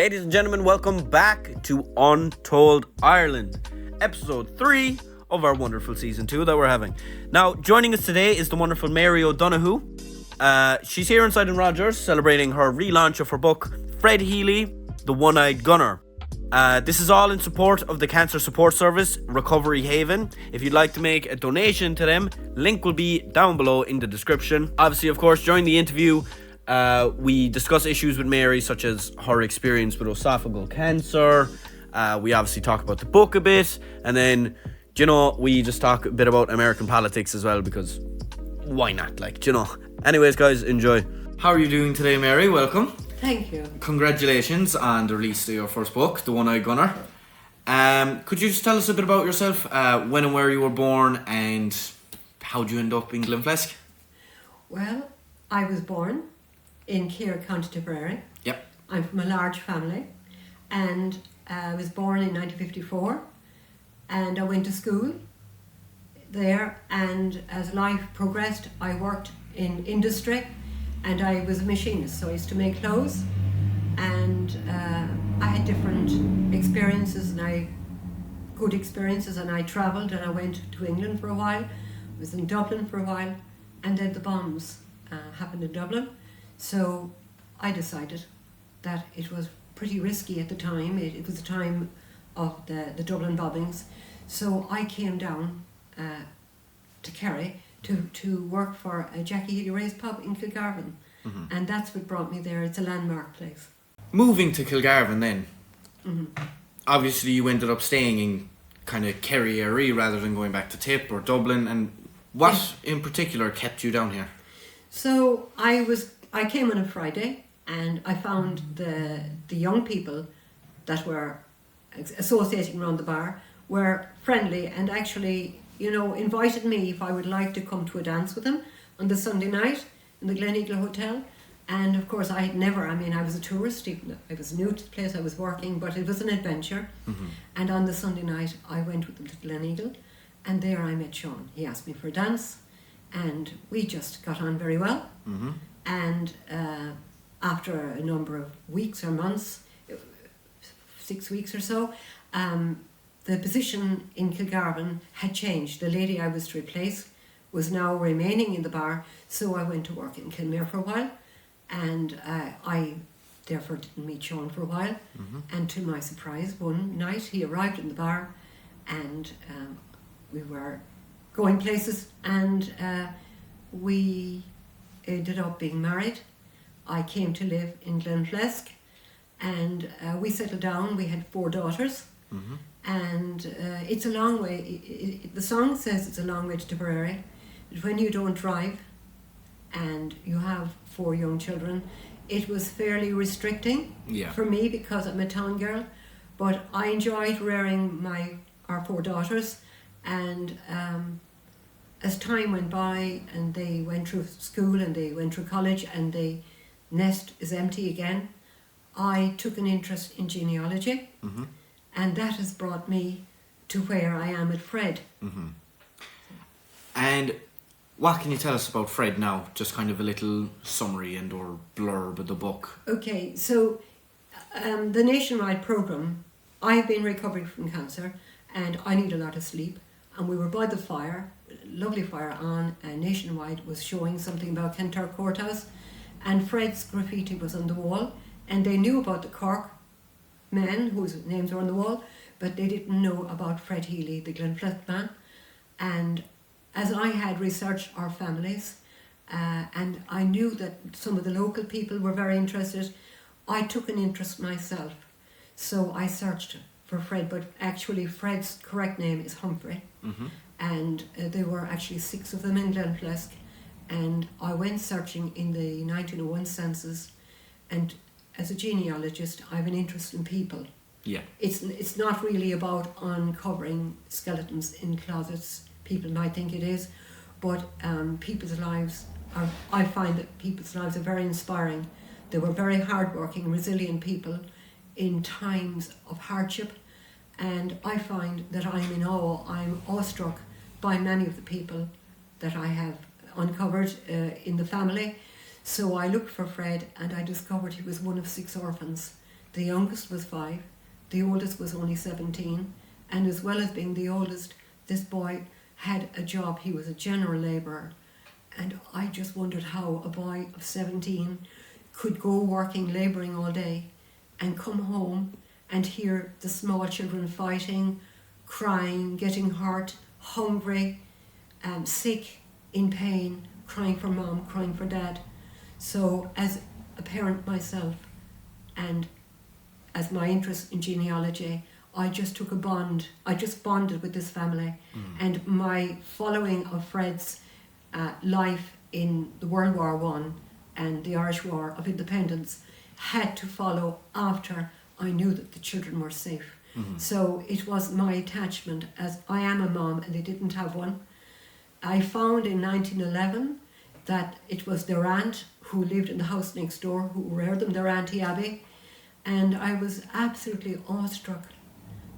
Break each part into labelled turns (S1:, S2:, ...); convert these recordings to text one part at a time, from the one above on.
S1: Ladies and gentlemen, welcome back to Untold Ireland, episode 3 of our wonderful season 2 that we're having. Now, joining us today is the wonderful Mary Donoghue. She's here inside in Rogers, celebrating her relaunch of her book, Fred Healy, The One-Eyed Gunner. This is all in support of the Cancer Support Service, Recovery Haven. If you'd like to make a donation to them, link will be down below in the description. Obviously, of course, during the interview, we discuss issues with Mary, such as her experience with oesophageal cancer. We obviously talk about the book a bit, and then, we just talk a bit about American politics as well, because why not, Anyways, guys, enjoy. How are you doing today, Mary? Welcome.
S2: Thank you.
S1: Congratulations on the release of your first book, The One-Eyed Gunner. Could you just tell us a bit about yourself, when and where you were born, and how'd you end up in Glenflesk?
S2: Well, I was born in Kerry, County Tipperary.
S1: Yep.
S2: I'm from a large family, and I was born in 1954, and I went to school there, and as life progressed, I worked in industry, and I was a machinist, so I used to make clothes, and I had different experiences, good experiences, and I travelled, and I went to England for a while, I was in Dublin for a while, and then the bombs happened in Dublin. So I decided that it was pretty risky at the time. It was the time of the Dublin bombings. So I came down to Kerry to work for Jackie Healy Ray's pub in Kilgarvan. Mm-hmm. And that's what brought me there. It's a landmark place.
S1: Moving to Kilgarvan then, obviously you ended up staying in kind of Kerry area rather than going back to Tip or Dublin. And what in particular kept you down here?
S2: So I came on a Friday, and I found the young people that were associating around the bar were friendly, and actually, invited me if I would like to come to a dance with them on the Sunday night in the Gleneagle Hotel. And of course I was a tourist, I was new to the place, I was working, but it was an adventure. Mm-hmm. And on the Sunday night I went with them to Gleneagle, and there I met Sean. He asked me for a dance, and we just got on very well. Mm-hmm. And after a number of weeks or months, 6 weeks or so, the position in Kilgarvan had changed. The lady I was to replace was now remaining in the bar, so I went to work in Kilmare for a while, and I therefore didn't meet Sean for a while. Mm-hmm. And to my surprise, one night he arrived in the bar, and we were going places, and we ended up being married. I came to live in Glenflesk, and we settled down. We had 4 daughters. Mm-hmm. And it's a long way. The song says it's a long way to Tipperary. But when you don't drive and you have 4 young children, it was fairly restricting for me because I'm a town girl. But I enjoyed rearing our 4 daughters, and as time went by and they went through school and they went through college and the nest is empty again, I took an interest in genealogy. Mm-hmm. And that has brought me to where I am at Fred. Mm-hmm. And what can you tell us about Fred now? Just kind of a little summary and or blurb of the book. Okay, so the nationwide programme, I've been recovering from cancer and I need a lot of sleep. And we were by the fire, lovely fire on, nationwide was showing something about Kentar Courthouse. And Fred's graffiti was on the wall. And they knew about the Cork men whose names were on the wall, but they didn't know about Fred Healy, the Glenflesk man. And as I had researched our families, and I knew that some of the local people were very interested, I took an interest myself. So I searched for Fred, but actually Fred's correct name is Humphrey. Mm-hmm. And there were actually 6 of them in Glenflesk. And I went searching in the 1901 census, and as a genealogist, I have an interest in people. Yeah. It's not really about uncovering skeletons in closets. People might think it is, but people's lives I find that people's lives are very inspiring. They were very hardworking, resilient people in times of hardship, and I find that I'm awestruck by many of the people that I have uncovered in the family. So I looked for Fred, and I discovered he was one of 6 orphans The youngest was 5, the oldest was only 17, and as well as being the oldest, this boy had a job. He was a general labourer, and I just wondered how a boy of 17 could go working, labouring all day, and come home and hear the small children fighting, crying, getting hurt, hungry, sick, in pain, crying for mom, crying for dad. So as a parent myself, and as my interest in genealogy, I just took a bond. I just bonded with this family. And my following of Fred's life in the World War I and the Irish War of Independence had to follow after I knew that the children were safe. So it was my attachment, as I am a mom and they didn't have one. I found in 1911 that it was their aunt who lived in the house next door who reared them, their Auntie Abby, and I was absolutely awestruck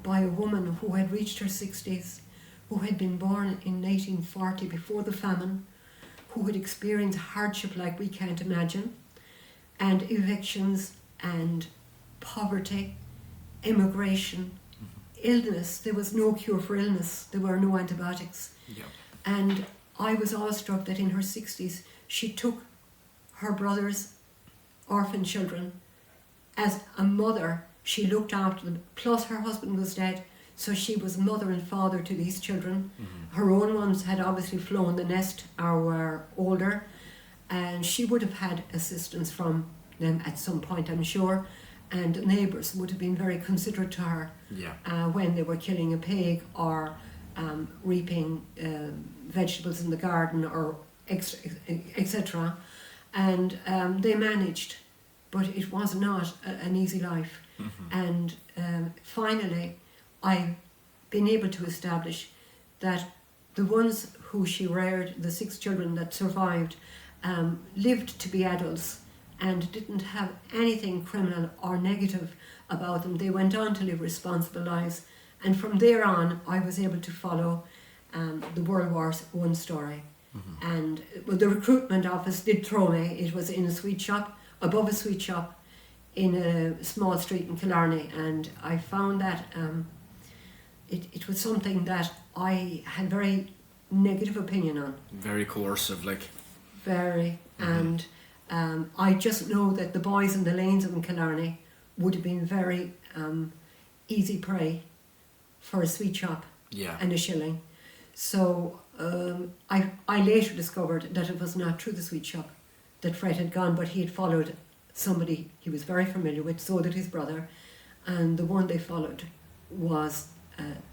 S2: by a woman who had reached her 60s, who had been born in 1840 before the famine, who had experienced hardship like we can't imagine, and evictions and poverty, immigration, illness. There was no cure for illness. There were no antibiotics.
S1: Yep.
S2: And I was awestruck that in her 60s she took her brother's orphan children. As a mother, she looked after them, plus her husband was dead, so she was mother and father to these children. Her own ones had obviously flown the nest or were older, and she would have had assistance from them at some point, I'm sure, and neighbours would have been very considerate to her when they were killing a pig or reaping vegetables in the garden or etc. And they managed, but it was not an easy life. And finally, I've been able to establish that the ones who she reared, the 6 children that survived, lived to be adults and didn't have anything criminal or negative about them. They went on to live responsible lives. And from there on, I was able to follow the World War I story. And well, the recruitment office did throw me. It was in a sweet shop, above a sweet shop, in a small street in Killarney. And I found that it was something that I had very negative opinion on.
S1: Very coercive, like.
S2: Very. And I just know that the boys in the lanes in Killarney would have been very easy prey for a sweet shop and a shilling. So I later discovered that it was not through the sweet shop that Fred had gone, but he had followed somebody he was very familiar with, so did his brother, and the one they followed was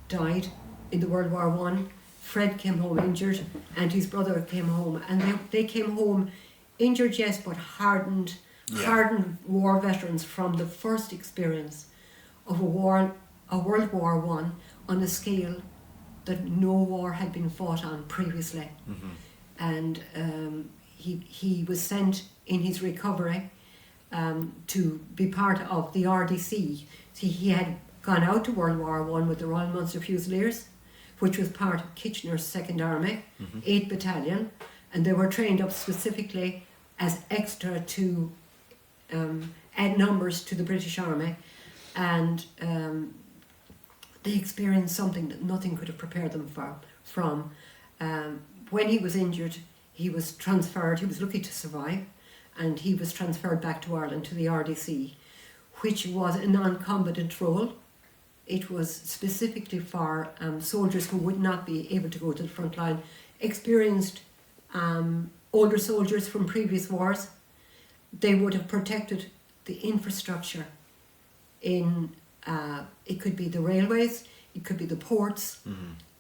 S2: died in the World War I. Fred came home injured and his brother came home, and they came home injured, yes, but hardened war veterans from the first experience of a World War I on a scale that no war had been fought on previously. And he was sent in his recovery to be part of the RDC. See, he had gone out to World War I with the Royal Munster Fusiliers, which was part of Kitchener's 2nd Army, 8th Battalion, and they were trained up specifically as extra to add numbers to the British Army, and they experienced something that nothing could have prepared them from. When he was injured, he was transferred. He was lucky to survive, and he was transferred back to Ireland to the RDC, which was a non-combatant role. It was specifically for soldiers who would not be able to go to the front line, experienced older soldiers from previous wars. They would have protected the infrastructure in, it could be the railways, it could be the ports,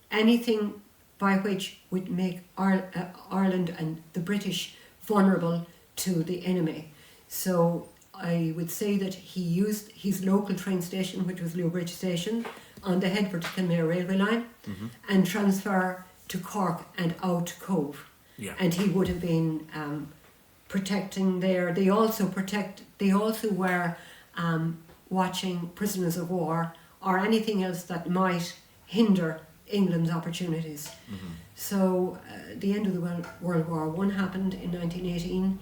S2: anything by which would make Ireland and the British vulnerable to the enemy. So I would say that he used his local train station, which was Lewbridge Station, on the Headford to Kenmare railway line, and transfer to Cork and out to Cove. And he would have been protecting there. They also were watching prisoners of war or anything else that might hinder England's opportunities. So the end of the World War I happened in 1918,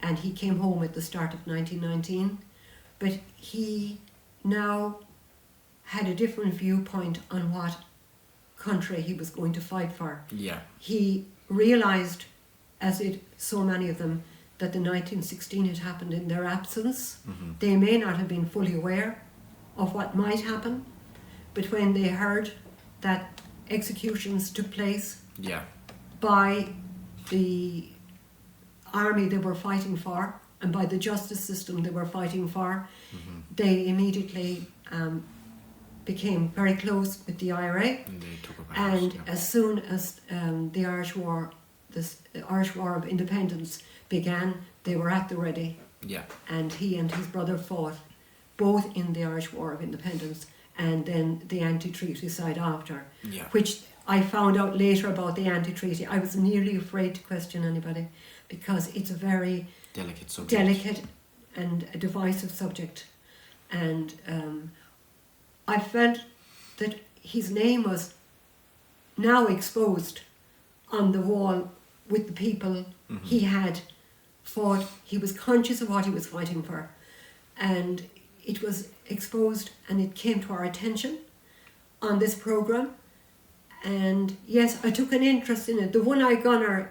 S2: and he came home at the start of 1919. but he now had a different viewpoint on what country he was going to fight for.
S1: Yeah.
S2: He realised, as did so many of them, that the 1916 had happened in their absence.
S1: Mm-hmm.
S2: They may not have been fully aware of what might happen, but when they heard that executions took place
S1: Yeah.
S2: by the army they were fighting for and by the justice system they were fighting for,
S1: Mm-hmm.
S2: they immediately became very close with the IRA.
S1: And they took it back.
S2: And
S1: Yeah.
S2: as soon as the Irish War, the Irish War of Independence began, they were at the ready.
S1: Yeah.
S2: And he and his brother fought both in the Irish War of Independence and then the anti-treaty side after,
S1: Yeah.
S2: which I found out later about the anti-treaty. I was nearly afraid to question anybody because it's a very
S1: Delicate subject.
S2: delicate and a divisive subject. And I felt that his name was now exposed on the wall with the people
S1: Mm-hmm.
S2: he had fought. He was conscious of what he was fighting for. And it was exposed and it came to our attention on this programme. And yes, I took an interest in it. The one-eye gunner,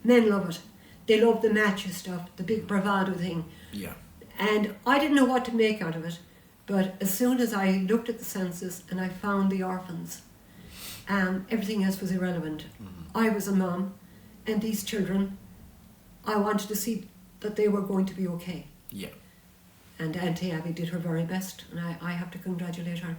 S2: men love it. They love the macho stuff, the big bravado thing.
S1: Yeah.
S2: And I didn't know what to make out of it. But as soon as I looked at the census and I found the orphans, everything else was irrelevant.
S1: Mm-hmm.
S2: I was a mum, and these children, I wanted to see that they were going to be okay.
S1: Yeah.
S2: And Auntie Abby did her very best, and I have to congratulate her.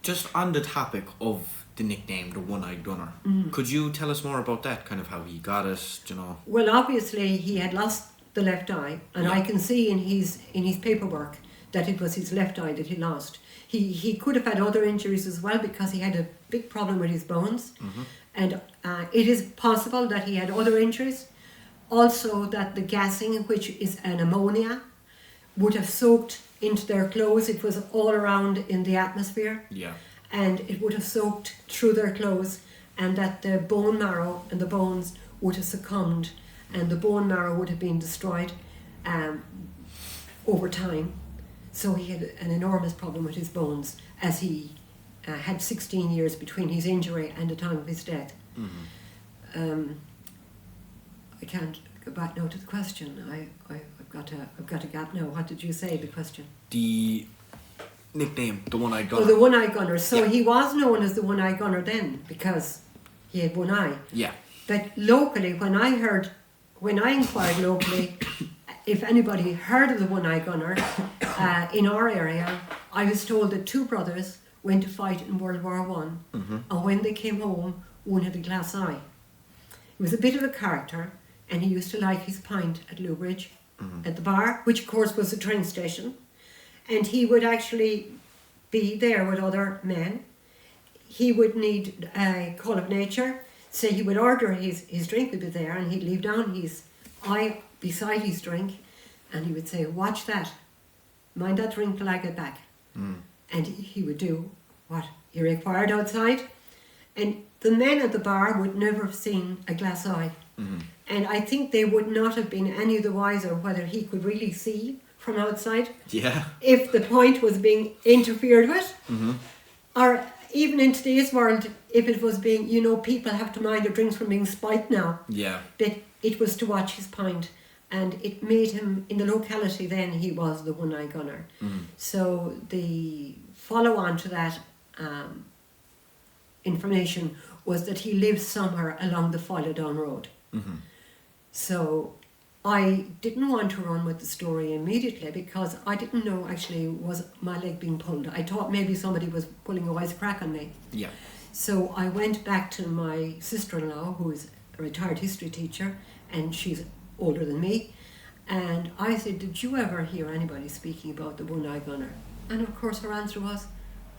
S1: Just on the topic of the nickname, the One-Eyed Gunner, could you tell us more about that, kind of how he got it, you know?
S2: Well, obviously he had lost the left eye, and
S1: Yeah.
S2: I can see in his paperwork that it was his left eye that he lost. He could have had other injuries as well because he had a big problem with his bones, and it is possible that he had other injuries. Also, that the gassing, which is an ammonia, would have soaked into their clothes. It was all around in the atmosphere.
S1: Yeah.
S2: And it would have soaked through their clothes, and that the bone marrow and the bones would have succumbed, and the bone marrow would have been destroyed over time. So he had an enormous problem with his bones, as he had 16 years between his injury and the time of his death. I can't go back now to the question. I've got a gap now. What did you say, the question?
S1: The nickname, the One-Eyed
S2: Oh,
S1: Gunner.
S2: the one-eye gunner. So
S1: Yeah.
S2: he was known as the one-eye gunner then because he had one eye.
S1: Yeah.
S2: But locally, when I inquired locally, if anybody heard of the one-eye gunner in our area, I was told that two brothers went to fight in World War One, and when they came home, one had a glass eye. He was a bit of a character, and he used to like his pint at Lewbridge, at the bar, which of course was the train station. And he would actually be there with other men. He would need a call of nature, so he would order his drink would be there, and he'd leave down his eye beside his drink, and he would say, "Watch that, mind that drink till I get back." And he would do what he required outside. And the men at the bar would never have seen a glass eye. And I think they would not have been any the wiser whether he could really see from outside,
S1: Yeah.
S2: if the point was being interfered with, or even in today's world, if it was being, people have to mind their drinks from being spiked now.
S1: Yeah.
S2: But it was to watch his pint, and it made him, in the locality then, he was the one-eye gunner. So the follow-on to that information was that he lived somewhere along the Foyle Road. So I didn't want to run with the story immediately because I didn't know actually was my leg being pulled. I thought maybe somebody was pulling a wise crack on me.
S1: Yeah.
S2: So I went back to my sister-in-law, who is a retired history teacher, and she's older than me. And I said, "Did you ever hear anybody speaking about the one-eye gunner?" And of course her answer was,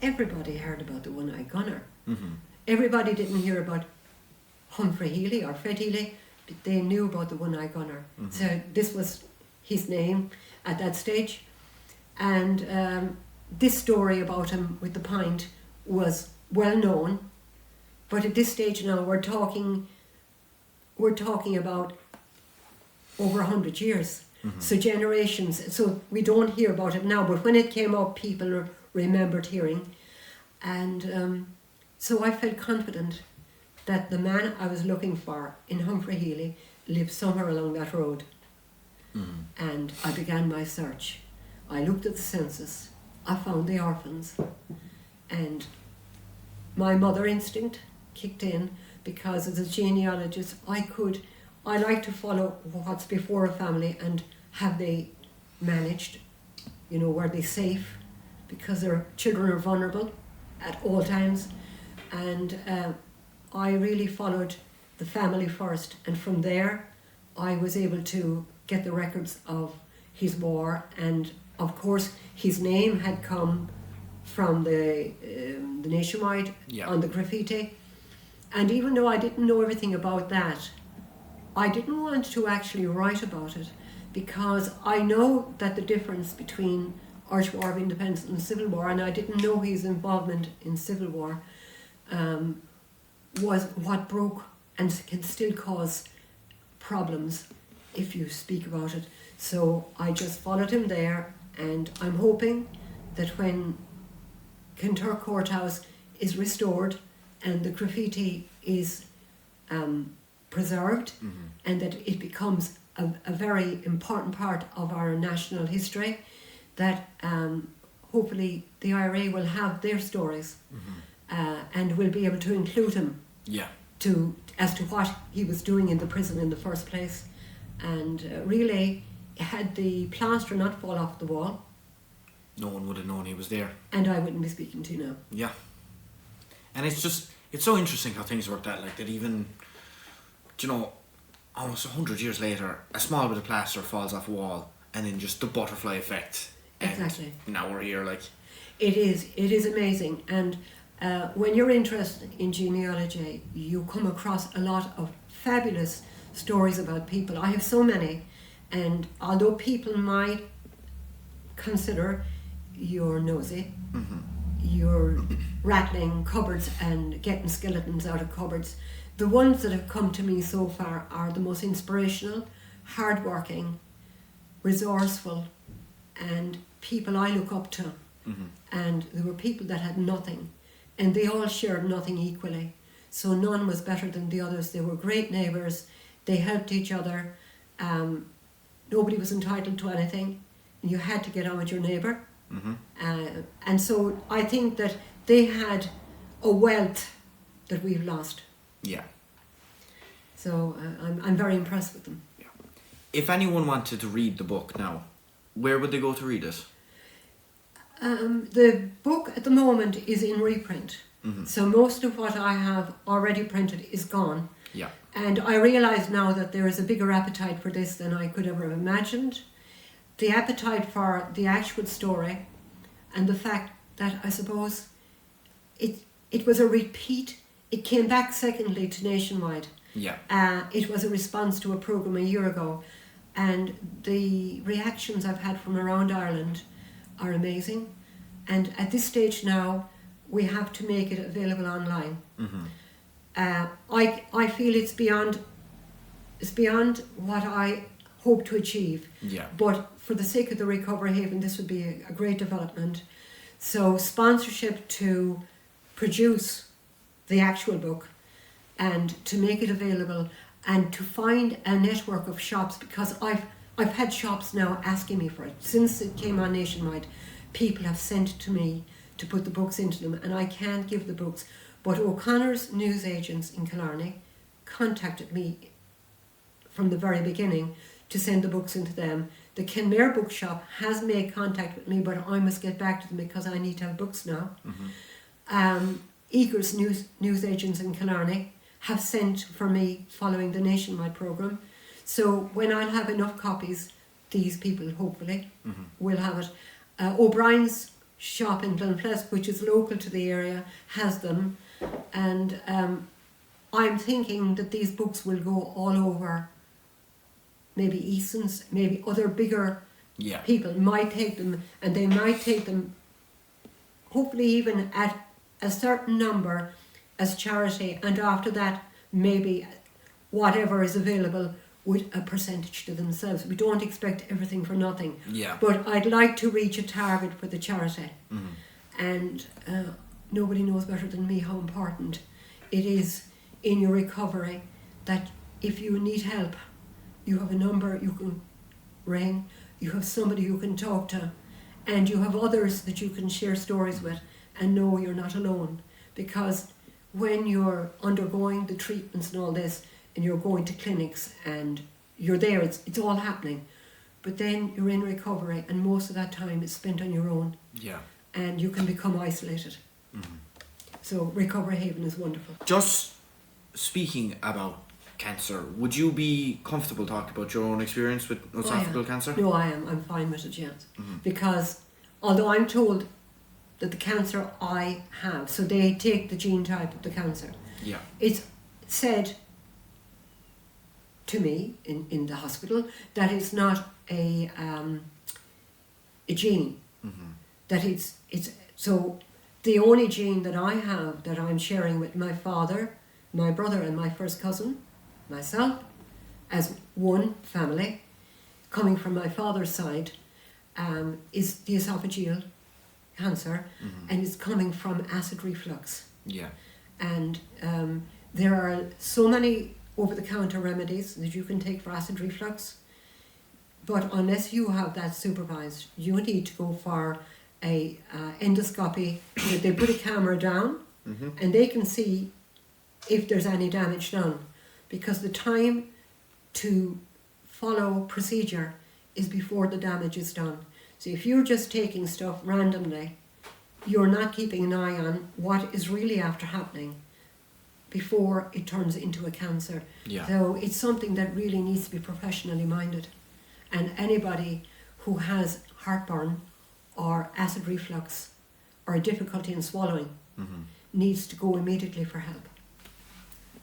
S2: everybody heard about the one-eye gunner. Everybody didn't hear about Humphrey Healy or Fred Healy, but they knew about the one-eye gunner. So this was his name at that stage. And this story about him with the pint was well known, but at this stage now we're talking about over 100 years. So generations, so we don't hear about it now, but when it came up, people remembered hearing. And so I felt confident that the man I was looking for in Humphrey Healy lived somewhere along that road. And I began my search. I looked at the census, I found the orphans, and my mother instinct kicked in, because as a genealogist I like to follow what's before a family and have they managed, were they safe, because their children are vulnerable at all times. And I really followed the family first, and from there I was able to get the records of his war, and of course his name had come from the Nationwide on the graffiti. And even though I didn't know everything about that, I didn't want to actually write about it, because I know that the difference between Irish War of Independence and Civil War, and I didn't know his involvement in Civil War, was what broke and can still cause problems if you speak about it. So I just followed him there, and I'm hoping that when Kinturk Courthouse is restored and the graffiti is preserved, and that it becomes a very important part of our national history, that hopefully the IRA will have their stories and will be able to include him as to what he was doing in the prison in the first place. And really, had the plaster not fall off the wall,
S1: no one would have known he was there.
S2: And I wouldn't be speaking to you now.
S1: Yeah. And it's so interesting how things worked out, like that even, almost 100 years later, a small bit of plaster falls off a wall, and then just the butterfly effect.
S2: Exactly.
S1: Now we're here, like.
S2: It is amazing. And when you're interested in genealogy, you come across a lot of fabulous stories about people. I have so many, and although people might consider you're nosy, you're rattling cupboards and getting skeletons out of cupboards, the ones that have come to me so far are the most inspirational, hardworking, resourceful, and people I look up to. And there were people that had nothing, and they all shared nothing equally. So none was better than the others. They were great neighbours. They helped each other. Nobody was entitled to anything. You had to get on with your neighbour. And so I think that they had a wealth that we've lost.
S1: Yeah.
S2: So I'm very impressed with them.
S1: Yeah. If anyone wanted to read the book now, where would they go to read it?
S2: The book at the moment is in reprint. So most of what I have already printed is gone.
S1: Yeah.
S2: And I realise now that there is a bigger appetite for this than I could ever have imagined. The appetite for the actual story, and the fact that I suppose it was a repeat. It came back secondly to Nationwide.
S1: Yeah.
S2: It was a response to a programme a year ago, and the reactions I've had from around Ireland are amazing. And at this stage now, we have to make it available online. I feel it's beyond what I hope to achieve.
S1: Yeah.
S2: But for the sake of the Recovery Haven, this would be a great development. So sponsorship to produce the actual book and to make it available, and to find a network of shops, because I've had shops now asking me for it. Since it came on Nationwide, people have sent to me to put the books into them, and I can't give the books. But O'Connor's newsagents in Killarney contacted me from the very beginning to send the books into them. The Kenmare bookshop has made contact with me, but I must get back to them because I need to have books now. Eagle's newsagents in Killarney have sent for me following the Nationwide programme. So when I'll have enough copies, these people hopefully will have it. O'Brien's shop in Glenflesk, which is local to the area, has them. And I'm thinking that these books will go all over. Maybe Eason's, maybe other bigger people might take them, and they might take them hopefully even at a certain number as charity, and after that maybe whatever is available with a percentage to themselves. We don't expect everything for nothing.
S1: Yeah.
S2: But I'd like to reach a target for the charity. And nobody knows better than me how important it is in your recovery that if you need help, you have a number you can ring, you have somebody you can talk to, and you have others that you can share stories with and know you're not alone. Because when you're undergoing the treatments and all this, and you're going to clinics and you're there, it's all happening. But then you're in recovery and most of that time is spent on your own.
S1: Yeah.
S2: And you can become isolated. So Recovery Haven is wonderful.
S1: Just speaking about cancer, would you be comfortable talking about your own experience with esophageal cancer?
S2: No, I am. I'm fine with it, yes. Because although I'm told that the cancer I have, so they take the gene type of the cancer.
S1: Yeah.
S2: It's said to me in the hospital that it's not a gene. That it's so the only gene that I have that I'm sharing with my father, my brother and my first cousin, myself, as one family, coming from my father's side, is the esophageal cancer, and it's coming from acid reflux.
S1: Yeah.
S2: And there are so many over-the-counter remedies that you can take for acid reflux, but unless you have that supervised, you need to go for a endoscopy. They put a camera down and they can see if there's any damage done, because the time to follow procedure is before the damage is done. So if you're just taking stuff randomly, you're not keeping an eye on what is really after happening before it turns into a cancer.
S1: Yeah.
S2: So it's something that really needs to be professionally minded. And anybody who has heartburn or acid reflux or difficulty in swallowing needs to go immediately for help.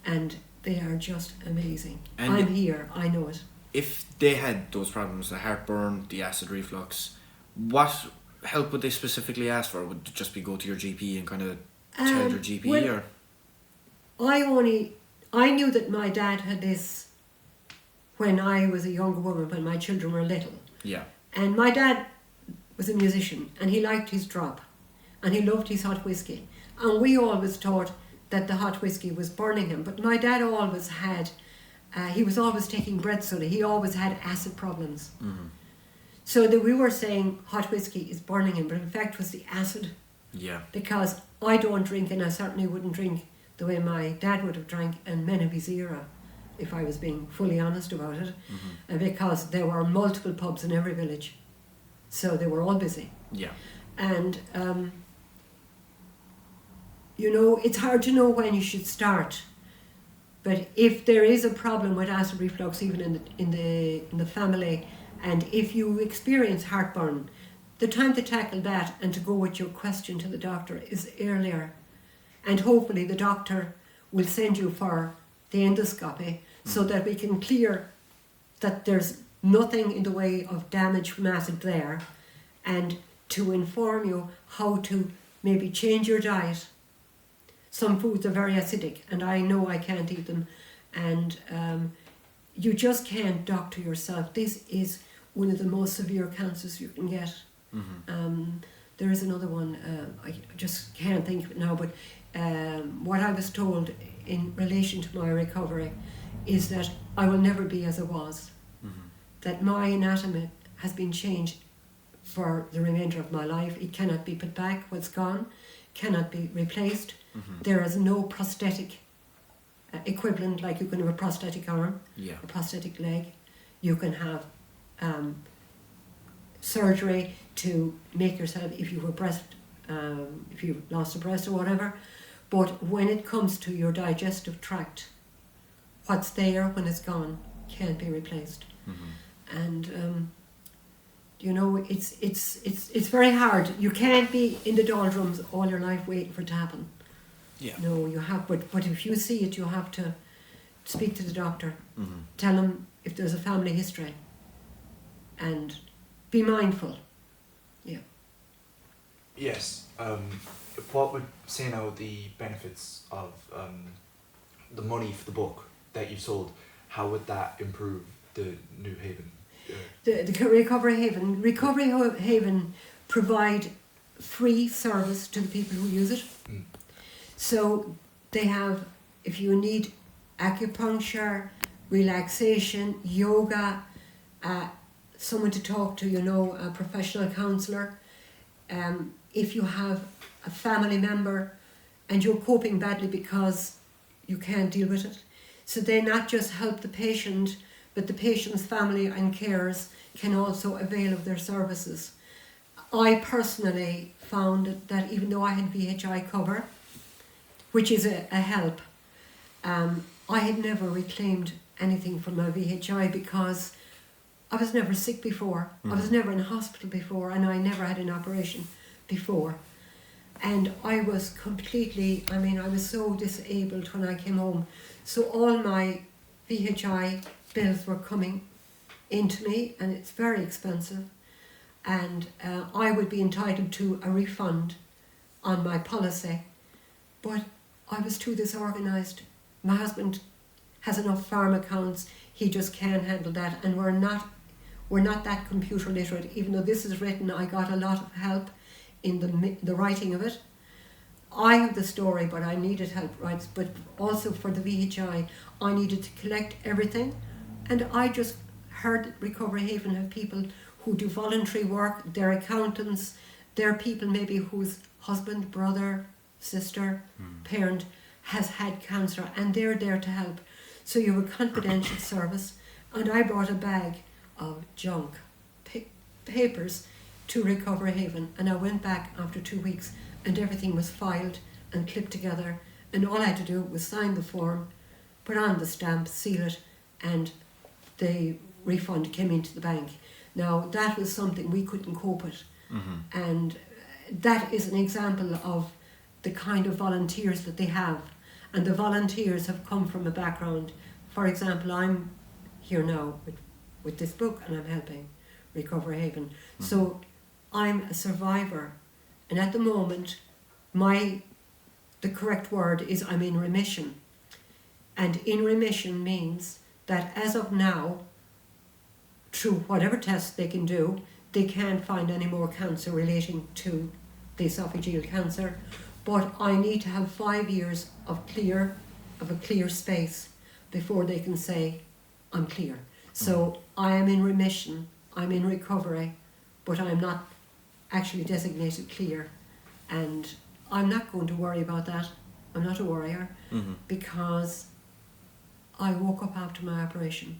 S2: And they are just amazing.
S1: And
S2: I'm here, I know it.
S1: If they had those problems, the heartburn, the acid reflux, what help would they specifically ask for? Would it just be go to your GP and kind of tell your GP?
S2: Well,
S1: or
S2: I knew that my dad had this when I was a younger woman, when my children were little.
S1: Yeah.
S2: And my dad was a musician and he liked his drop and he loved his hot whiskey. And we always thought that the hot whiskey was burning him. But my dad always had, he was always taking bread soda. He always had acid problems. So that we were saying hot whiskey is burning him, but in fact it was the acid.
S1: Yeah.
S2: Because I don't drink, and I certainly wouldn't drink the way my dad would have drank and men of his era, if I was being fully honest about it. And because there were multiple pubs in every village. So they were all busy.
S1: Yeah.
S2: And you know, it's hard to know when you should start. But if there is a problem with acid reflux, even in the family, and if you experience heartburn, the time to tackle that and to go with your question to the doctor is earlier. And hopefully the doctor will send you for the endoscopy so that we can clear that there's nothing in the way of damage from acid there, and to inform you how to maybe change your diet. Some foods are very acidic and I know I can't eat them, and you just can't doctor yourself. This is one of the most severe cancers you can get. There is another one, I just can't think of it now, but what I was told in relation to my recovery is that I will never be as I was. That my anatomy has been changed for the remainder of my life. It cannot be put back. What's gone cannot be replaced. There is no prosthetic equivalent, like you can have a prosthetic arm, a prosthetic leg. You can have surgery to make yourself, if you were if you lost a breast or whatever. But when it comes to your digestive tract, what's there when it's gone can't be replaced. And you know, it's very hard. You can't be in the doldrums all your life waiting for it to happen.
S1: Yeah.
S2: No, you have, but if you see it, you have to speak to the doctor. Tell him if there's a family history, and be mindful. Yeah.
S3: Yes. What would say now the benefits of the money for the book that you've sold? how would that improve the New Haven?
S2: The Recovery Haven provide free service to the people who use it. So they have, if you need acupuncture, relaxation, yoga, someone to talk to, a professional counsellor. If you have a family member and you're coping badly because you can't deal with it. So they not just help the patient, but the patient's family and carers can also avail of their services. I personally found that even though I had VHI cover, which is a help, I had never reclaimed anything from my VHI because I was never sick before. I was never in hospital before, and I never had an operation before. And I was completely, I was so disabled when I came home. So all my VHI bills were coming into me, and it's very expensive. And I would be entitled to a refund on my policy. But I was too disorganised. My husband has enough farm accounts, he just can't handle that, and we're not that computer literate. Even though this is written, I got a lot of help in the writing of it. I have the story, but I needed help, right? But also for the VHI, I needed to collect everything, and I just heard that Recovery Haven have people who do voluntary work, they're accountants, they're people maybe whose husband, brother, sister, parent has had cancer, and they're there to help. So you have a confidential service, and I brought a bag of junk, papers to Recovery Haven, and I went back after 2 weeks and everything was filed and clipped together, and all I had to do was sign the form, put on the stamp, seal it, and the refund came into the bank. Now that was something we couldn't cope with, and that is an example of the kind of volunteers that they have, and the volunteers have come from a background. For example, I'm here now with this book, and I'm helping Recovery Haven. So I'm a survivor, and at the moment the correct word is I'm in remission. And in remission means that as of now, through whatever tests they can do, they can't find any more cancer relating to the esophageal cancer, but I need to have 5 years of a clear space before they can say I'm clear. So I am in remission, I'm in recovery, but I'm not actually designated clear, and I'm not going to worry about that. I'm not a worrier, because I woke up after my operation.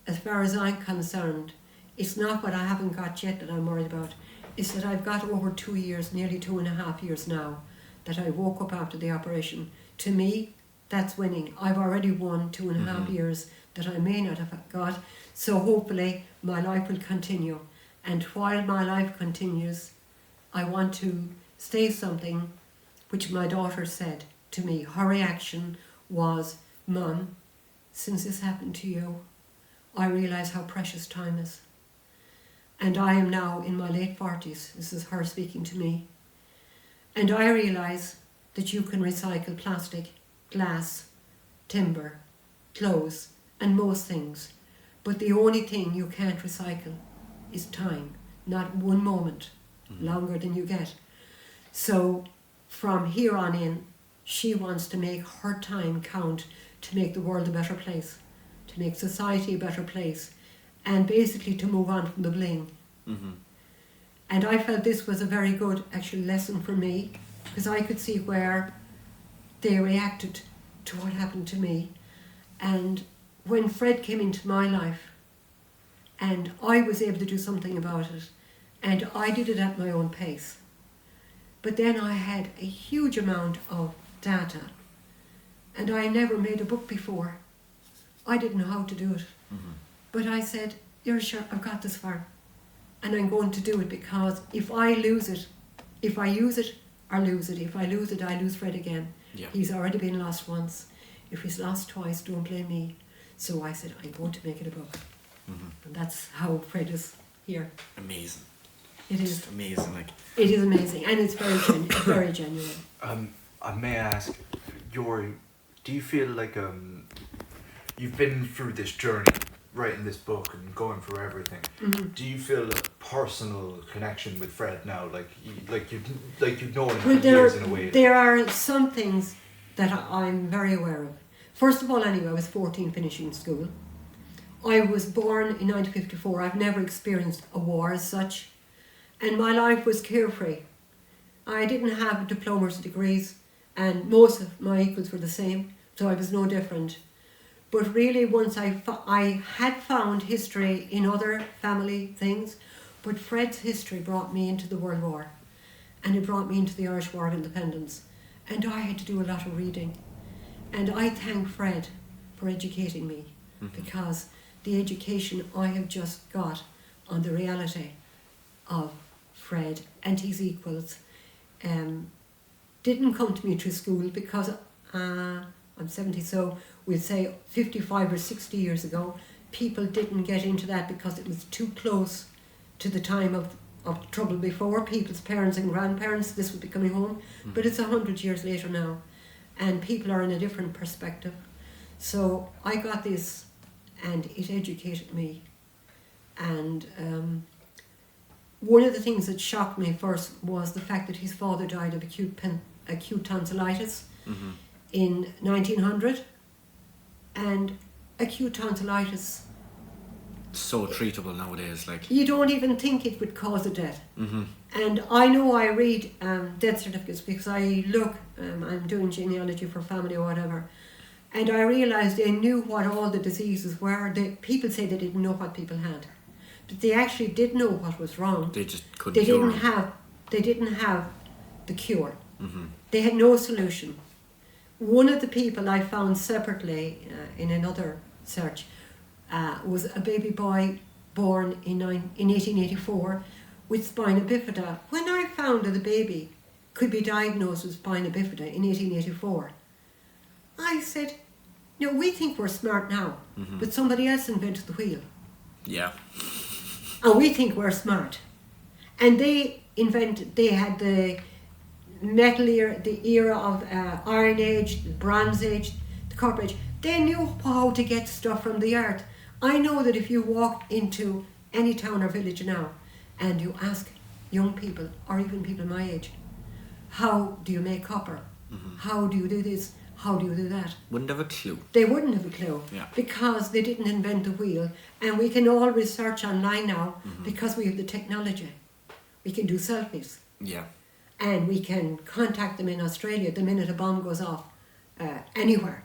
S2: As far as I'm concerned, it's not what I haven't got yet that I'm worried about. It's that I've got over 2 years, nearly 2.5 years now, that I woke up after the operation. To me, that's winning. I've already won 2.5 years that I may not have got. So hopefully my life will continue. And while my life continues, I want to say something which my daughter said to me. Her reaction was, "Mum, since this happened to you, I realise how precious time is. And I am now in my late 40s. This is her speaking to me. And I realise that you can recycle plastic, glass, timber, clothes, and most things. But the only thing you can't recycle is time. Not one moment longer than you get." So from here on in, she wants to make her time count to make the world a better place, to make society a better place, and basically to move on from the bling. And I felt this was a very good actual lesson for me, because I could see where they reacted to what happened to me. And when Fred came into my life, and I was able to do something about it, and I did it at my own pace. But then I had a huge amount of data, and I never made a book before. I didn't know how to do it. But I said, "You're sure I've got this far, and I'm going to do it, because if I lose it, if I use it, I lose it. If I lose it, I lose Fred again.
S1: Yeah.
S2: He's already been lost once. If he's lost twice, don't blame me." So I said, I'm going to make it a book. And that's how Fred is here.
S1: Amazing.
S2: It is.
S1: Just amazing. Like,
S2: It is amazing, and it's very genuine.
S3: I may ask, Yori, do you feel like you've been through this journey, writing this book and going through everything. Do you feel a personal connection with Fred now? You've known him for years in a way.
S2: There are some things that I'm very aware of. First of all, anyway, I was 14 finishing school. I was born in 1954. I've never experienced a war as such. And my life was carefree. I didn't have diplomas or degrees, and most of my equals were the same, so I was no different. But really, once I had found history in other family things, but Fred's history brought me into the World War, and it brought me into the Irish War of Independence, and I had to do a lot of reading. And I thank Fred for educating me, because the education I have just got on the reality of Fred and his equals didn't come to me through school, because I'm 70, so we'd say 55 or 60 years ago, people didn't get into that because it was too close to the time of trouble before. People's parents and grandparents, this would be coming home, but it's 100 years later now, and people are in a different perspective. So I got this, and it educated me. And one of the things that shocked me first was the fact that his father died of acute tonsillitis in 1900. And acute tonsillitis,
S1: So treatable nowadays,
S2: you don't even think it would cause a death. And I know I read death certificates because I look, I'm doing genealogy for family or whatever, and I realised they knew what all the diseases were. People say they didn't know what people had, but they actually did know what was wrong.
S1: they just couldn't cure them.
S2: They didn't have the cure. They had no solution. One of the people I found separately in another search was a baby boy born in 1884 with spina bifida. When I found that the baby could be diagnosed with spina bifida in 1884, I said, we think we're smart now, but somebody else invented the wheel.
S1: Yeah.
S2: And we think we're smart. And they had the metal era, the era of Iron Age, the Bronze Age, the Copper Age. They knew how to get stuff from the earth. I know that if you walk into any town or village now and you ask young people, or even people my age, how do you make copper? How do you do this? How do you do that?
S1: Wouldn't have a clue.
S2: They wouldn't have a clue,
S1: Yeah.
S2: because they didn't invent the wheel. And we can all research online now because we have the technology. We can do selfies.
S1: Yeah.
S2: And we can contact them in Australia the minute a bomb goes off anywhere.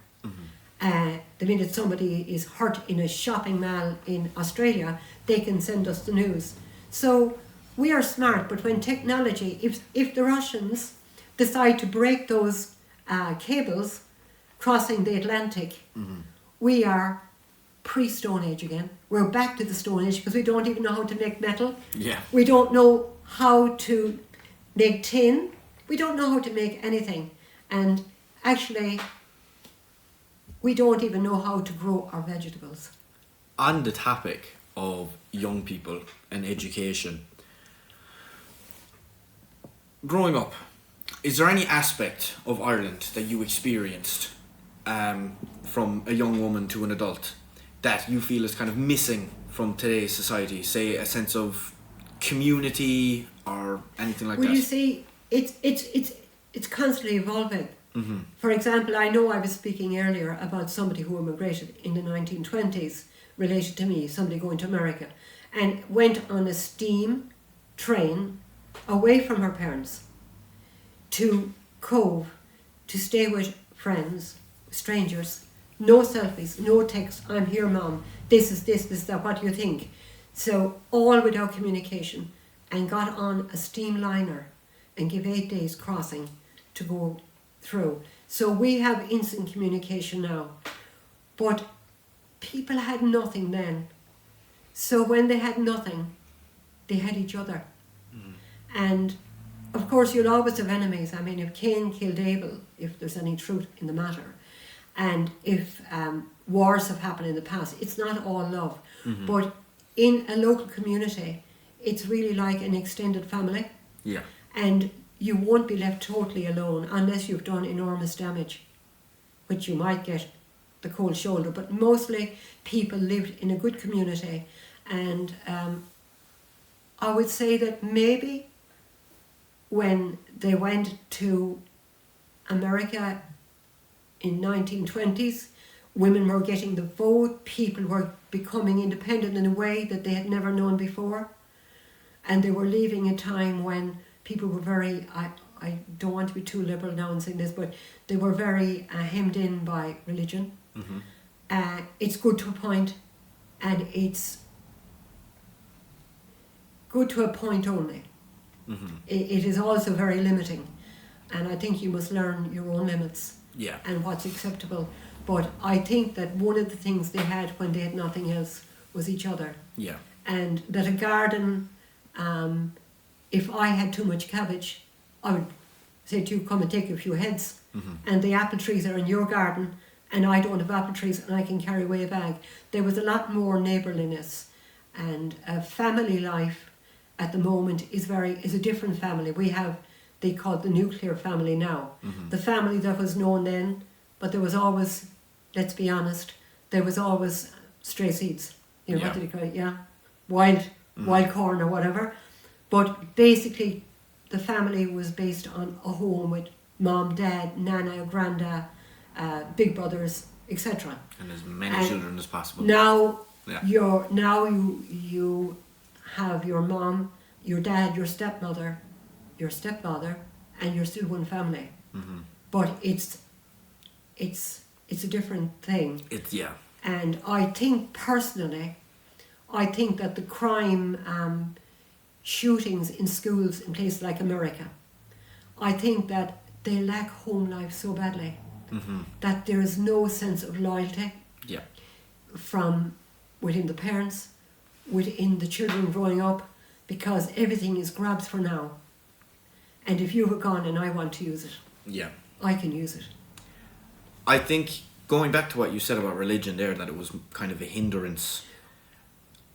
S2: The minute somebody is hurt in a shopping mall in Australia, they can send us the news. So we are smart, but when technology, if the Russians decide to break those cables crossing the Atlantic, we are pre-Stone Age again. We're back to the Stone Age because we don't even know how to make metal.
S1: Yeah.
S2: We don't know how to make tin. We don't know how to make anything. And actually, we don't even know how to grow our vegetables.
S1: On the topic of young people and education, growing up, is there any aspect of Ireland that you experienced from a young woman to an adult that you feel is kind of missing from today's society? Say a sense of community or anything like that?
S2: Well, you see, it's constantly evolving. For example, I know I was speaking earlier about somebody who immigrated in the 1920s, related to me, somebody going to America, and went on a steam train away from her parents to Cove to stay with friends, strangers, no selfies, no texts, I'm here mom, this is that, what do you think? So all without communication, and got on a steam liner and give 8 days crossing to go through. So we have instant communication now, but people had nothing then. So when they had nothing, they had each other. And of course you'll always have enemies. I mean, if Cain killed Abel, if there's any truth in the matter, and if wars have happened in the past, it's not all love. But in a local community, it's really like an extended family.
S1: Yeah.
S2: And you won't be left totally alone unless you've done enormous damage, which you might get the cold shoulder, but mostly people lived in a good community, and I would say that maybe when they went to America in 1920s, women were getting the vote, people were becoming independent in a way that they had never known before, and they were leaving a time when people were very, I don't want to be too liberal now in saying this, but they were very hemmed in by religion.
S1: Mm-hmm.
S2: It's good to a point, and it's good to a point only.
S1: Mm-hmm.
S2: It is also very limiting, and I think you must learn your own limits
S1: Yeah.
S2: and what's acceptable. But I think that one of the things they had when they had nothing else was each other.
S1: Yeah.
S2: And that a garden, if I had too much cabbage, I would say to you, come and take a few heads.
S1: Mm-hmm.
S2: And the apple trees are in your garden, and I don't have apple trees, and I can carry away a bag. There was a lot more neighbourliness, and family life at the moment is a different family. We have, they call it the nuclear family now.
S1: Mm-hmm.
S2: The family that was known then, but there was always, let's be honest, there was always stray seeds. You know,
S1: Yeah.
S2: what did you call it? Yeah. Wild corn or whatever. But basically, the family was based on a home with mom, dad, nana, granda, big brothers, etc.
S1: And as many children as possible.
S2: Now,
S1: Yeah.
S2: you have your mom, your dad, your stepmother, your stepfather, and you're still one family.
S1: Mm-hmm.
S2: But it's a different thing.
S1: It's, yeah.
S2: And I think personally, that the crime shootings in schools in places like America, I think that they lack home life so badly.
S1: Mm-hmm.
S2: That there is no sense of loyalty
S1: Yeah.
S2: from within the parents, within the children growing up, because everything is grabs for now. And if you were gone and I want to use it,
S1: Yeah.
S2: I can use it.
S1: I think, going back to what you said about religion there, that it was kind of a hindrance,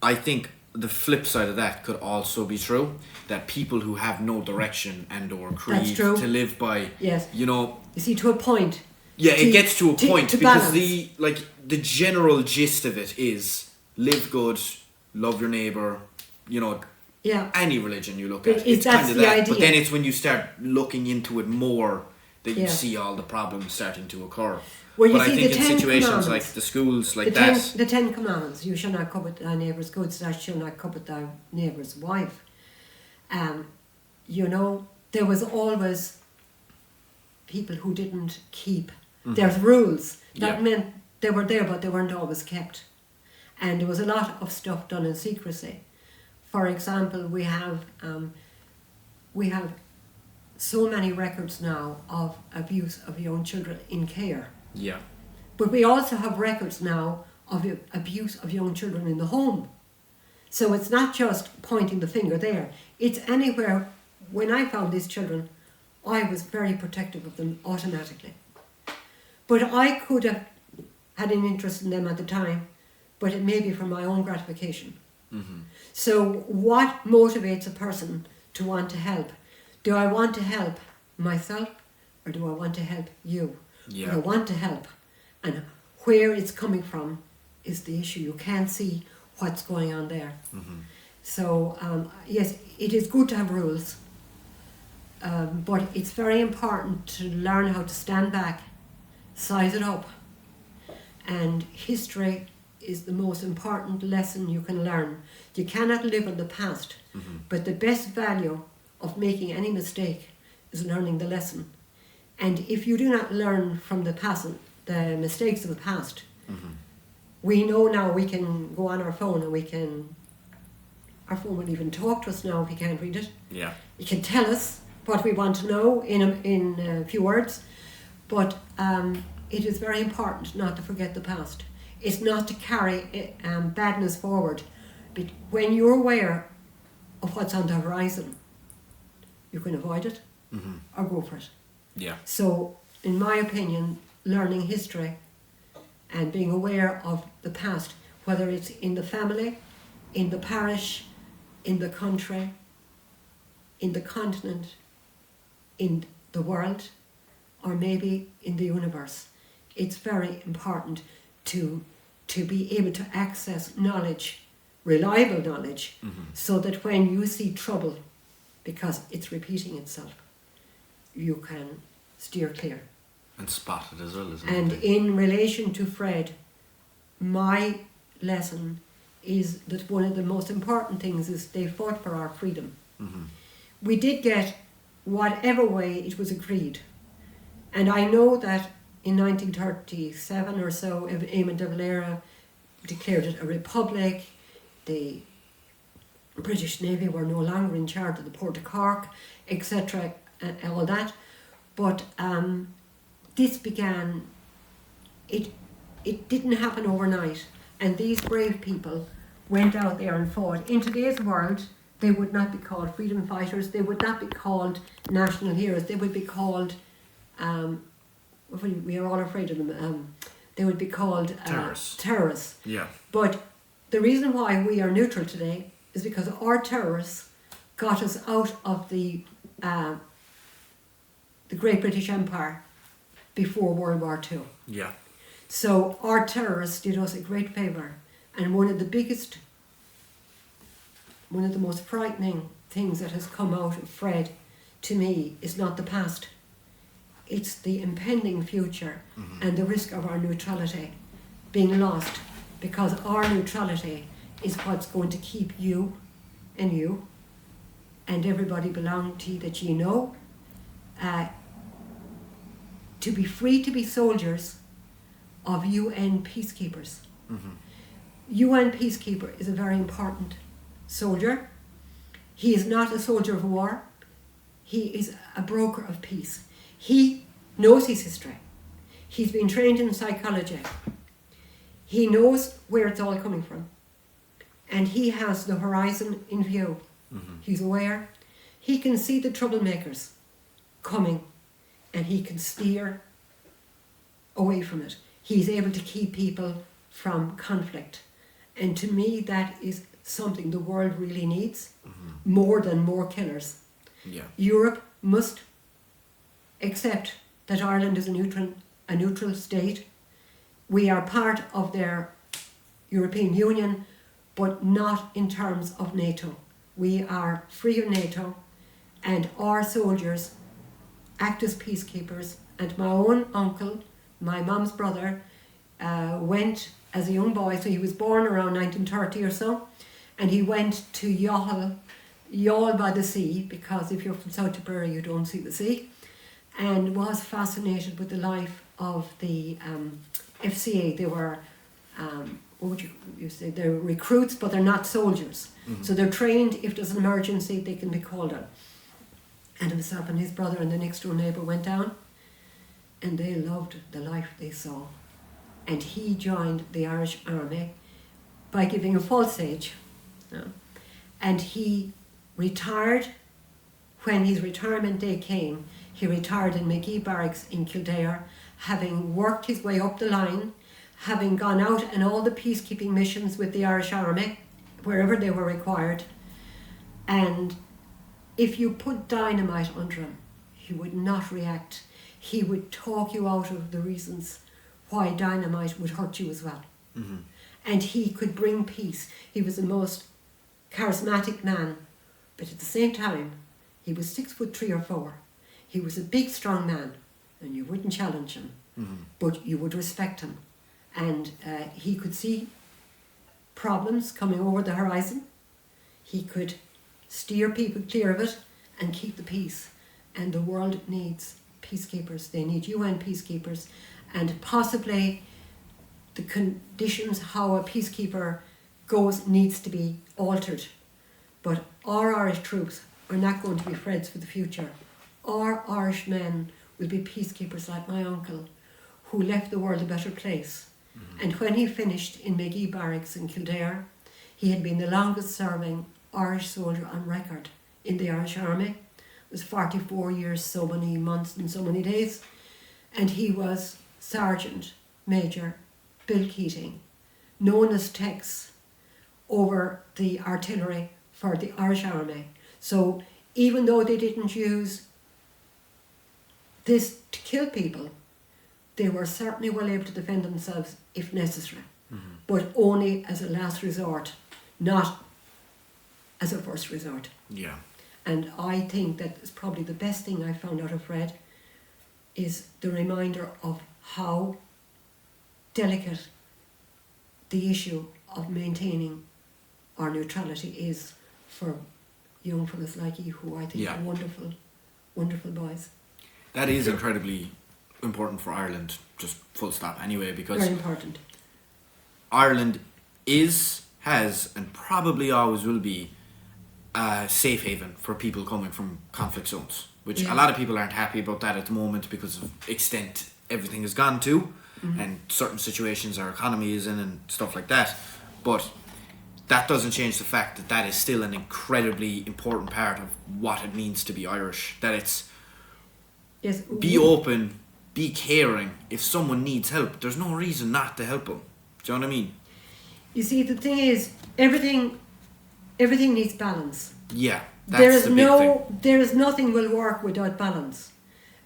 S1: I think the flip side of that could also be true, that people who have no direction and or creed
S2: true.
S1: to live by,
S2: Yes.
S1: you know,
S2: You see, to a point.
S1: yeah, it gets to a point
S2: to
S1: because
S2: balance.
S1: the general gist of it is live good, love your neighbour, you know,
S2: Yeah.
S1: any religion you look
S2: But
S1: at,
S2: is
S1: it's
S2: that's
S1: kind of
S2: the
S1: that.
S2: idea.
S1: But then it's when you start looking into it more that you
S2: Yeah.
S1: see all the problems starting to occur.
S2: Well, you
S1: but
S2: see,
S1: I think
S2: the
S1: in
S2: 10
S1: situations like
S2: Commandments,
S1: the schools like
S2: the
S1: that,
S2: the Ten Commandments, you shall not covet thy neighbour's goods, thou shalt not covet thy neighbour's wife. You know, there was always people who didn't keep. There's rules. That
S1: Yeah.
S2: meant they were there, but they weren't always kept. And there was a lot of stuff done in secrecy. For example, we have so many records now of abuse of young children in care.
S1: yeah,
S2: But we also have records now of abuse of young children in the home. So it's not just pointing the finger there. It's anywhere. When I found these children, I was very protective of them automatically. But I could have had an interest in them at the time, but it may be for my own gratification.
S1: mm-hmm.
S2: So what motivates a person to want to help? Do I want to help myself, or do I want to help you?
S1: Yeah.
S2: I want to help, and where it's coming from is the issue. You can't see what's going on there.
S1: Mm-hmm.
S2: So yes, it is good to have rules, but it's very important to learn how to stand back, size it up, and history is the most important lesson you can learn. You cannot live in the past,
S1: Mm-hmm.
S2: but the best value of making any mistake is learning the lesson. And if you do not learn from the past, the mistakes of the past,
S1: Mm-hmm.
S2: we know now we can go on our phone and our phone will even talk to us now if we can't read it.
S1: Yeah.
S2: It can tell us what we want to know in a few words, but it is very important not to forget the past. It's not to carry badness forward. But when you're aware of what's on the horizon, you can avoid it
S1: Mm-hmm.
S2: or go for it.
S1: Yeah.
S2: So, in my opinion, learning history and being aware of the past, whether it's in the family, in the parish, in the country, in the continent, in the world, or maybe in the universe, it's very important to be able to access knowledge, reliable knowledge, so that when you see trouble, because it's repeating itself, you can steer clear.
S1: And spot it as well, isn't
S2: And
S1: it?
S2: in relation to Fred, my lesson is that one of the most important things is they fought for our freedom. We did get whatever way it was agreed. And I know that in 1937 or so, Eamon de Valera declared it a republic. The British Navy were no longer in charge of the Port of Cork, etc., all that. But this began, it didn't happen overnight. And these brave people went out there and fought. In today's world, they would not be called freedom fighters. They would not be called national heroes. They would be called, we are all afraid of them, they would be called terrorists.
S1: Yeah.
S2: But the reason why we are neutral today is because our terrorists got us out of the Great British Empire before World War II.
S1: Yeah.
S2: So our terrorists did us a great favour. And one of the most frightening things that has come out of Fred, to me, is not the past. It's the impending future and the risk of our neutrality being lost, because our neutrality is what's going to keep you and everybody belonging to you that you know, to be free to be soldiers of UN peacekeepers. UN peacekeeper is a very important soldier. He is not a soldier of war. He is a broker of peace. He knows his history. He's been trained in psychology. He knows where it's all coming from. And he has the horizon in view. He's aware. He can see the troublemakers coming and he can steer away from it. He's able to keep people from conflict. And to me, that is something the world really needs, more than more killers.
S1: Yeah.
S2: Europe must accept that Ireland is a neutral state. We are part of their European Union, but not in terms of NATO. We are free of NATO, and our soldiers act as peacekeepers. And my own uncle, my mum's brother, went as a young boy, so he was born around 1930 or so, and he went to Youghal by the sea, because if you're from South Tipperary you don't see the sea, and was fascinated with the life of the FCA. They were, what would you say, they're recruits, but they're not soldiers. So they're trained, if there's an emergency they can be called on. And himself and his brother and the next door neighbour went down, and they loved the life they saw. And he joined the Irish Army by giving a false age. And he retired. When his retirement day came, he retired in McGee Barracks in Kildare, having worked his way up the line, having gone out in all the peacekeeping missions with the Irish Army, wherever they were required. And if you put dynamite under him, he would not react. He would talk you out of the reasons why dynamite would hurt you as well. And he could bring peace. He was the most charismatic man, but at the same time, he was 6'3" or 4". He was a big, strong man, and you wouldn't challenge him, but you would respect him. And he could see problems coming over the horizon. He could steer people clear of it and keep the peace. And the world needs peacekeepers. They need UN peacekeepers. And possibly the conditions how a peacekeeper goes needs to be altered. But our Irish troops are not going to be Freds for the future. Our Irish men will be peacekeepers like my uncle, who left the world a better place. And when he finished in McGee Barracks in Kildare, he had been the longest serving Irish soldier on record in the Irish Army. It was 44 years, so many months and so many days. And he was Sergeant Major Bill Keating, known as Tex, over the artillery for the Irish Army. So even though they didn't use this to kill people, they were certainly well able to defend themselves if necessary, but only as a last resort, not as a first resort.
S1: Yeah.
S2: And I think that is probably the best thing I found out of Fred, is the reminder of how delicate the issue of maintaining our neutrality is for young fellas like you, who I think are wonderful, wonderful boys.
S1: That is incredibly important for Ireland, just full stop anyway, because
S2: very important.
S1: Ireland has and probably always will be a safe haven for people coming from conflict zones, which a lot of people aren't happy about that at the moment because of extent everything has gone to, and certain situations our economy is in and stuff like that. But that doesn't change the fact that that is still an incredibly important part of what it means to be Irish. That it's be open, be caring. If someone needs help, there's no reason not to help them. Do you know what I mean?
S2: You see, the thing is, everything needs balance.
S1: Yeah, that's the big thing.
S2: There is nothing will work without balance.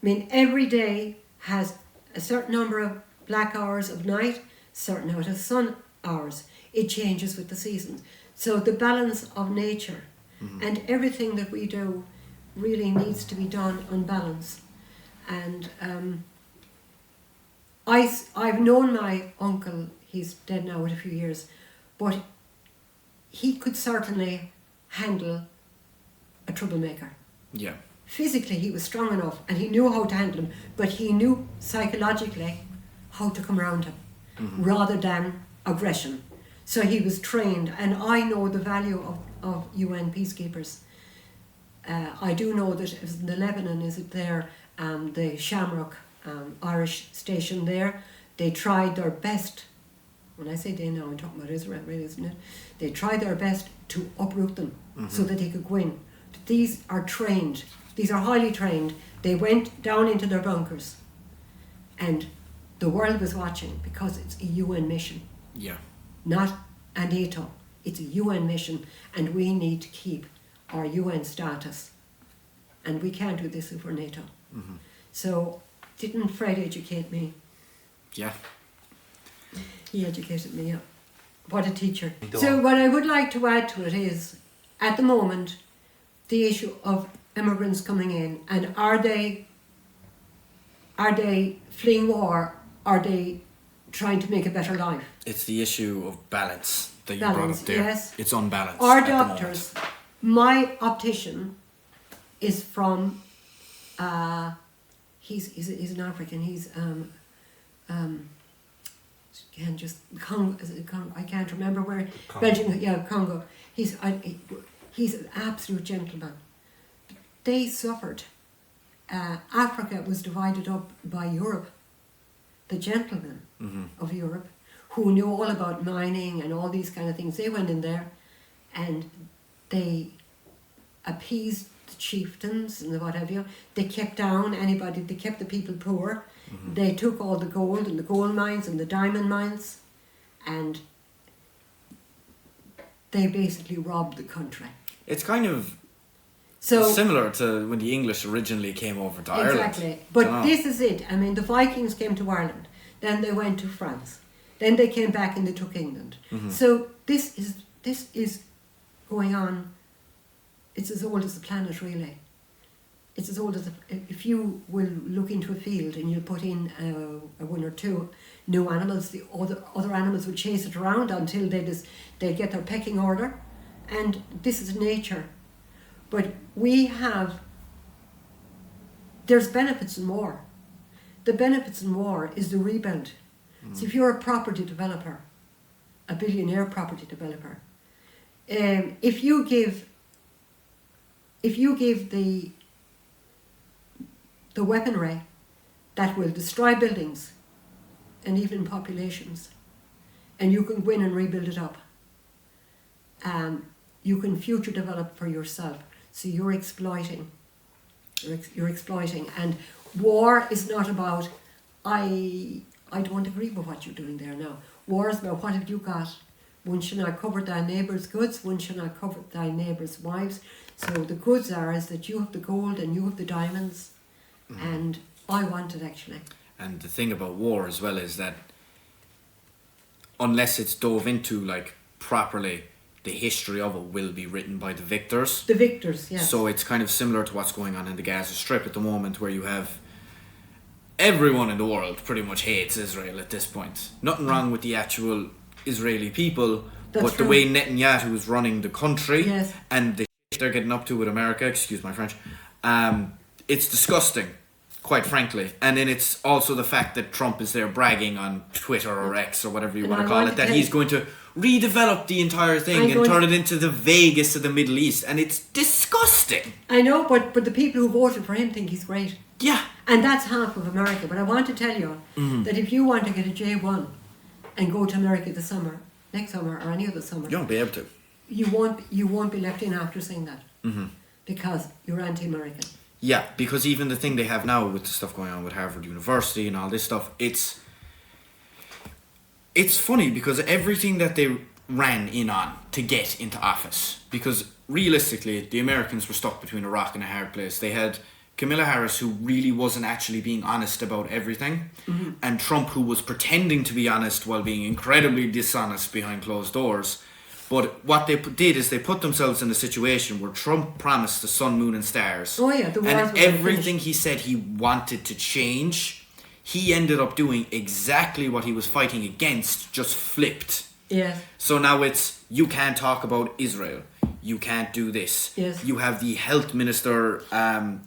S2: I mean, every day has a certain number of black hours of night, certain amount of sun hours. It changes with the seasons. So the balance of nature and everything that we do really needs to be done on balance. And I've known my uncle, he's dead now in a few years, but he could certainly handle a troublemaker.
S1: Yeah.
S2: Physically he was strong enough and he knew how to handle him, but he knew psychologically how to come around him rather than aggression. So he was trained, and I know the value of UN peacekeepers. I do know that it was in the Lebanon, is it there, the Shamrock Irish station there, they tried their best. When I say they now, I'm talking about Israel, really, isn't it? They tried their best to uproot them so that they could go in. These are trained. These are highly trained. They went down into their bunkers, and the world was watching because it's a UN mission.
S1: Yeah.
S2: Not a NATO. It's a UN mission, and we need to keep our UN status. And we can't do this if we're NATO. So, didn't Fred educate me?
S1: Yeah.
S2: He educated me, yeah. What a teacher. So what I would like to add to it is, at the moment, the issue of immigrants coming in, and are they fleeing war? Are they trying to make a better life?
S1: It's the issue of balance that you brought up there.
S2: Yes.
S1: It's unbalanced.
S2: Our doctors, my optician is from, he's an African, he's Congo, I can't remember where,
S3: Congo.
S2: Belgium, yeah, Congo. He's an absolute gentleman. They suffered. Africa was divided up by Europe. The gentlemen of Europe, who knew all about mining and all these kind of things, they went in there and they appeased the chieftains and the what have you. They kept down anybody, they kept the people poor. They took all the gold and the gold mines and the diamond mines, and they basically robbed the country.
S1: It's kind of
S2: so
S1: similar to when the English originally came over to Ireland.
S2: Exactly. But this is it. I mean, the Vikings came to Ireland, then they went to France, then they came back and they took England. So this is going on. It's as old as the planet, really. It's as old as if you will look into a field and you put in one or two new animals, the other animals will chase it around until they get their pecking order, and this is nature. But there's benefits in war. The benefits in war is the rebuild. So if you're a property developer, a billionaire property developer, if you give the weaponry that will destroy buildings and even populations, and you can go in and rebuild it up, you can future develop for yourself. So you're exploiting. You're exploiting, and war is not about I don't agree with what you're doing there now. War is about what have you got. One shall not covet thy neighbour's goods, one shall not covet thy neighbour's wives. So the goods is that you have the gold and you have the diamonds, and I want it actually.
S4: And the thing about war as well is that unless it's dove into like properly, the history of it will be written by the victors.
S2: The victors, yes.
S4: So it's kind of similar to what's going on in the Gaza Strip at the moment, where you have everyone in the world pretty much hates Israel at this point. Nothing wrong with the actual Israeli people, but
S2: true.
S4: the way Netanyahu is running the country
S2: Yes.
S4: and the shit they're getting up to with America, excuse my French, it's disgusting, quite frankly. And then it's also the fact that Trump is there bragging on Twitter or X or whatever you
S2: And
S4: want
S2: I
S4: to call
S2: want
S4: it,
S2: to
S4: that
S2: tell
S4: he's
S2: you-
S4: going to redevelop the entire thing and turn it into the Vegas of the Middle East. And it's disgusting.
S2: I know, but the people who voted for him think he's great.
S4: Yeah.
S2: And that's half of America. But I want to tell you that if you want to get a J1 and go to America this summer, next summer or any other summer,
S4: You won't be able to.
S2: you won't be left in after saying that. Because you're anti-American.
S4: Yeah, because even the thing they have now with the stuff going on with Harvard University and all this stuff, it's funny because everything that they ran in on to get into office, because realistically the Americans were stuck between a rock and a hard place. They had Kamala Harris, who really wasn't actually being honest about everything, and Trump, who was pretending to be honest while being incredibly dishonest behind closed doors. But what they did is they put themselves in a situation where Trump promised the sun, moon and stars.
S2: Oh yeah, the wars
S4: And
S2: were
S4: everything he said he wanted to change, he ended up doing exactly what he was fighting against, just flipped.
S2: Yes.
S4: So now it's, you can't talk about Israel. You can't do this.
S2: Yes.
S4: You have the health minister,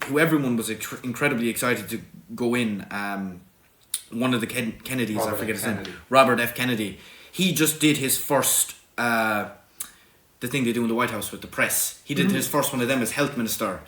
S4: who everyone was incredibly excited to go in, one of the Kennedys, I forget his name, Robert F. Kennedy. He just did his first, the thing they do in the White House with the press. He did his first one of them as health minister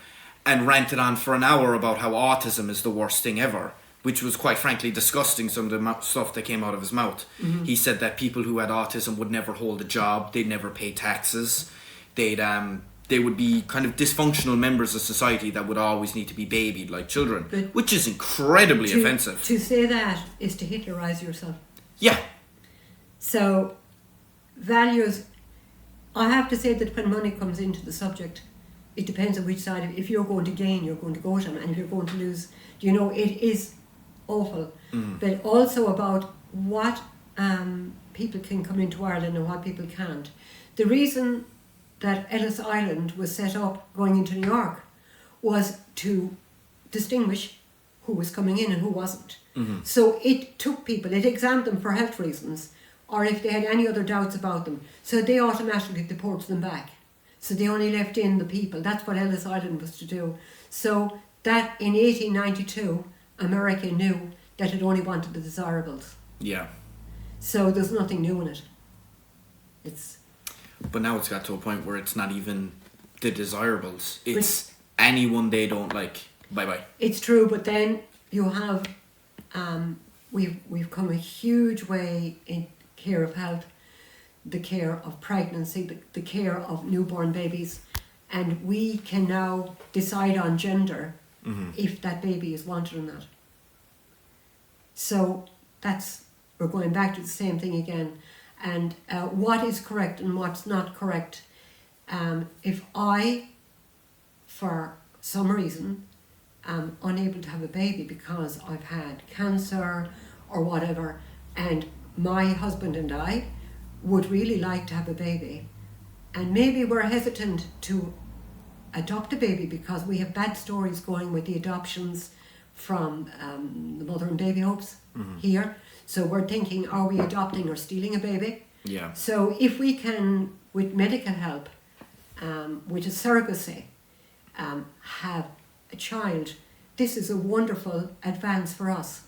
S4: and ranted on for an hour about how autism is the worst thing ever, which was quite frankly disgusting, some of the stuff that came out of his mouth. He said that people who had autism would never hold a job, they'd never pay taxes, they would be kind of dysfunctional members of society that would always need to be babied like children,
S2: But
S4: which is incredibly offensive.
S2: To say that is to Hitlerize yourself.
S4: Yeah.
S2: So, values, I have to say that when money comes into the subject, it depends on which side. If you're going to gain, you're going to go to them, and if you're going to lose, it is awful. But also about what people can come into Ireland and what people can't. The reason that Ellis Island was set up going into New York was to distinguish who was coming in and who wasn't. So it took people, it examined them for health reasons, or if they had any other doubts about them. So they automatically deported them back. So they only left in the people. That's what Ellis Island was to do. So that in 1892, America knew that it only wanted the desirables.
S4: Yeah.
S2: So there's nothing new in it.
S4: But now it's got to a point where it's not even the desirables. It's anyone they don't like. Bye-bye.
S2: It's true, but then you have, we've come a huge way in care of health, the care of pregnancy, the care of newborn babies, and we can now decide on gender if that baby is wanted or not. So we're going back to the same thing again. And what is correct and what's not correct. If I, for some reason, am unable to have a baby because I've had cancer or whatever, and my husband and I would really like to have a baby, and maybe we're hesitant to adopt a baby because we have bad stories going with the adoptions from the Mother and Baby Hopes here. So we're thinking, are we adopting or stealing a baby?
S4: Yeah.
S2: So if we can, with medical help, with a surrogacy, have a child, this is a wonderful advance for us.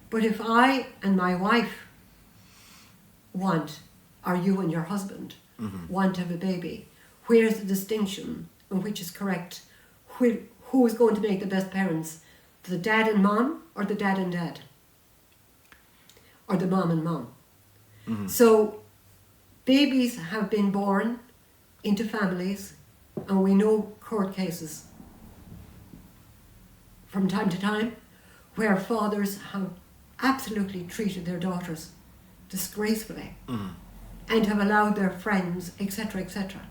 S2: But if I and my wife want, or you and your husband want to have a baby, where's the distinction and which is correct? Who is going to make the best parents? The dad and mom, or the dad and dad? Or the mom and mom? So babies have been born into families, and we know court cases from time to time where fathers have absolutely treated their daughters disgracefully and have allowed their friends, etc., etc.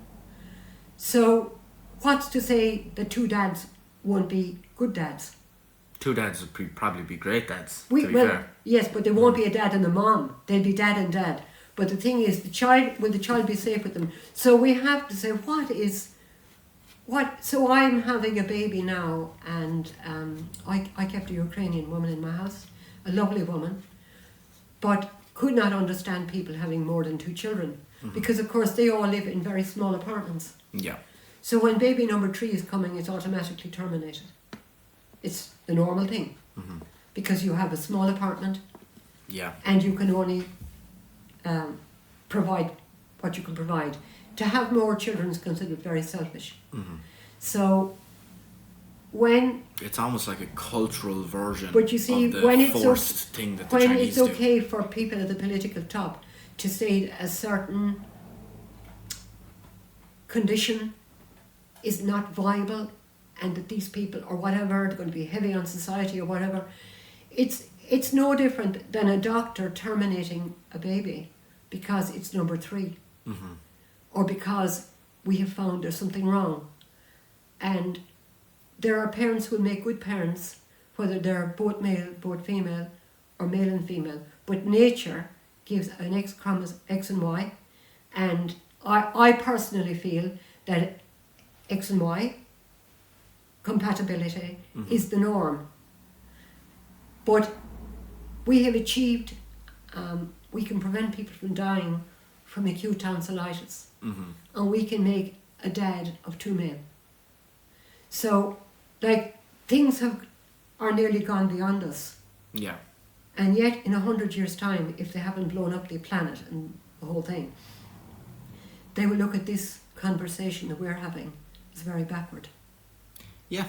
S2: So what's to say that two dads won't be good dads?
S4: Two dads would probably be great dads, to be fair.
S2: Yes, but there won't be a dad and a mom. They'll be dad and dad. But the thing is, will the child be safe with them? So we have to say, so I'm having a baby now, and I kept a Ukrainian woman in my house, a lovely woman, but could not understand people having more than 2 children. Because of course they all live in very small apartments.
S4: Yeah.
S2: So when baby number 3 is coming, it's automatically terminated. It's the normal thing. Because you have a small apartment.
S4: Yeah.
S2: And you can only provide what you can provide. To have more children is considered very selfish. So when...
S4: It's almost like a cultural version
S2: but you see,
S4: of the forced thing that the Chinese do.
S2: When it's okay for people at the political top to say a certain condition is not viable, and that these people or whatever are going to be heavy on society or whatever, it's no different than a doctor terminating a baby because it's number 3, or because we have found there's something wrong. And there are parents who make good parents, whether they're both male, both female, or male and female. But nature gives an X and Y, and I personally feel that X and Y compatibility is the norm. But we have achieved, we can prevent people from dying from acute tonsillitis, and we can make a dad of 2 men. So, like, things are nearly gone beyond us.
S4: Yeah.
S2: And yet, in 100 years' time, if they haven't blown up the planet and the whole thing, they will look at this conversation that we're having as very backward.
S4: Yeah.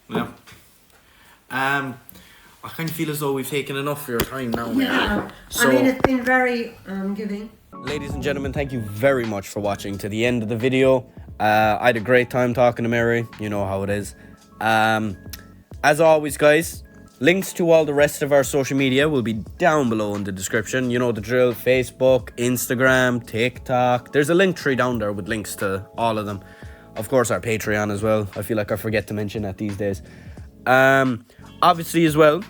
S4: Yeah. I kind of feel as though we've taken enough of your time now.
S2: Yeah.
S4: So,
S2: I mean, it's been very giving.
S1: Ladies and gentlemen, thank you very much for watching to the end of the video. I had a great time talking to Mary. You know how it is. As always, guys, links to all the rest of our social media will be down below in the description. You know the drill: Facebook, Instagram, TikTok. There's a link tree down there with links to all of them. Of course, our Patreon as well. I feel like I forget to mention that these days. Obviously as well,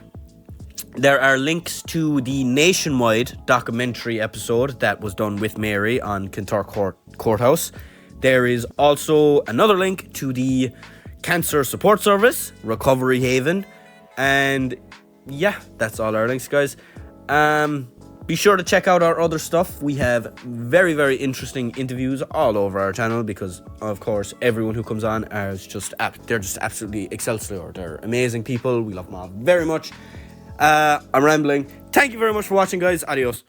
S1: there are links to the nationwide documentary episode that was done with Mary on Kintar Courthouse. There is also another link to the Cancer Support Service, Recovery Haven, and yeah, that's all our links, guys. Be sure to check out our other stuff. We have very, very interesting interviews all over our channel because, of course, everyone who comes on is they're just absolutely excelsior. They're amazing people. We love them all very much. I'm rambling. Thank you very much for watching, guys. Adios.